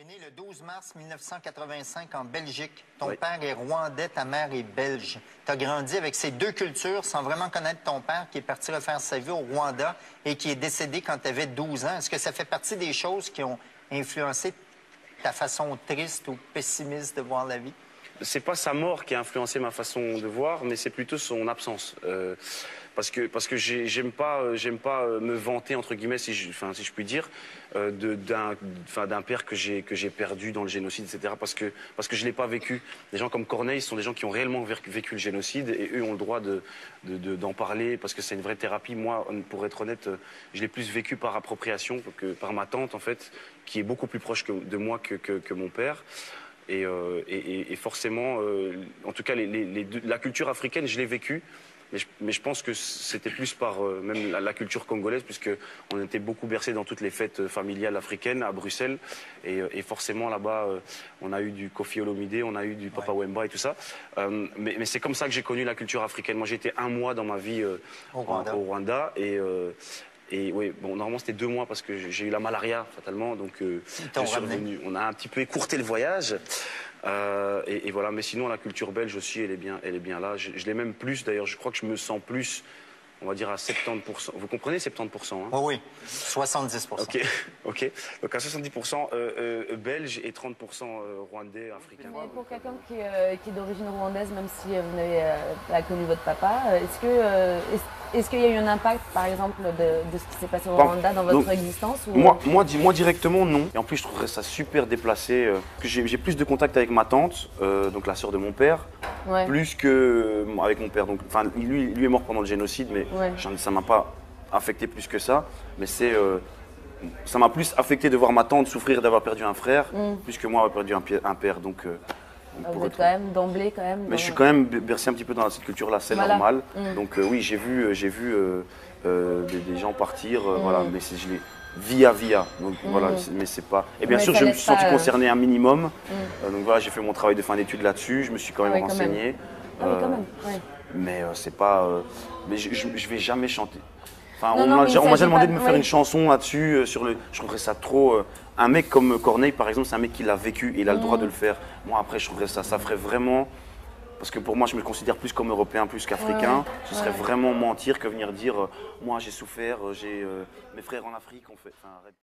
es né le 12 mars 1985 en Belgique. Ton Oui. père est rwandais, ta mère est belge. Tu as grandi avec ces deux cultures sans vraiment connaître ton père qui est parti refaire sa vie au Rwanda et qui est décédé quand tu avais 12 ans. Est-ce que ça fait partie des choses qui ont influencé ta façon triste ou pessimiste de voir la vie? C'est pas sa mort qui a influencé ma façon de voir, mais c'est plutôt son absence. Parce que j'aime pas me vanter entre guillemets si je puis dire d'un père que j'ai perdu dans le génocide, etc. Parce que je l'ai pas vécu. Des gens comme Corneille sont des gens qui ont réellement vécu le génocide et eux ont le droit d'en parler parce que c'est une vraie thérapie. Moi, pour être honnête, je l'ai plus vécu par appropriation que par ma tante en fait, qui est beaucoup plus proche de moi que mon père. Et forcément, en tout cas, la culture africaine, je l'ai vécue, mais je pense que c'était plus par même la culture congolaise, puisqu'on était beaucoup bercé dans toutes les fêtes familiales africaines à Bruxelles. Et forcément, là-bas, on a eu du Koffi Olomide, on a eu du Papa Wemba et tout ça. Mais c'est comme ça que j'ai connu la culture africaine. Moi, j'ai été 1 mois dans ma vie au Rwanda. Et oui, bon, normalement c'était 2 mois parce que j'ai eu la malaria fatalement, donc je suis revenu. On a un petit peu écourté le voyage. Et voilà, mais sinon la culture belge aussi, elle est bien là. Je l'ai même plus d'ailleurs, je crois que je me sens plus, on va dire à 70%. Vous comprenez 70%, hein? Oui, 70%. Ok. Donc à 70% belge et 30% rwandais, africain. Mais pour quelqu'un qui est d'origine rwandaise, même si vous n'avez pas connu votre papa, est-ce qu'il y a eu un impact, par exemple, de ce qui s'est passé au Rwanda dans votre existence ou... Moi directement, non. Et en plus, je trouverais ça super déplacé. Que j'ai plus de contact avec ma tante, donc la sœur de mon père, plus que avec mon père. Donc, lui est mort pendant le génocide, mais ça m'a pas affecté plus que ça. Mais ça m'a plus affecté de voir ma tante souffrir d'avoir perdu un frère, plus que moi avoir perdu un père. Donc, vous êtes quand même d'emblée quand même. Mais je suis quand même bercé un petit peu dans cette culture-là, c'est normal. Donc oui, j'ai vu des gens partir, voilà, mais je l'ai via. Donc voilà, mais c'est pas. Et bien sûr, je me suis senti concerné un minimum. Donc voilà, j'ai fait mon travail de fin d'études là-dessus. Je me suis quand même renseigné. Mais c'est pas. Mais je vais jamais chanter. Enfin, on m'a déjà demandé de me faire une chanson là-dessus, je trouverais ça trop... un mec comme Corneille, par exemple, c'est un mec qui l'a vécu et il a le droit de le faire. Moi, après, je trouverais ça ferait vraiment... Parce que pour moi, je me considère plus comme Européen, plus qu'Africain. Ce serait vraiment mentir que venir dire « Moi, j'ai souffert, j'ai mes frères en Afrique, on fait... »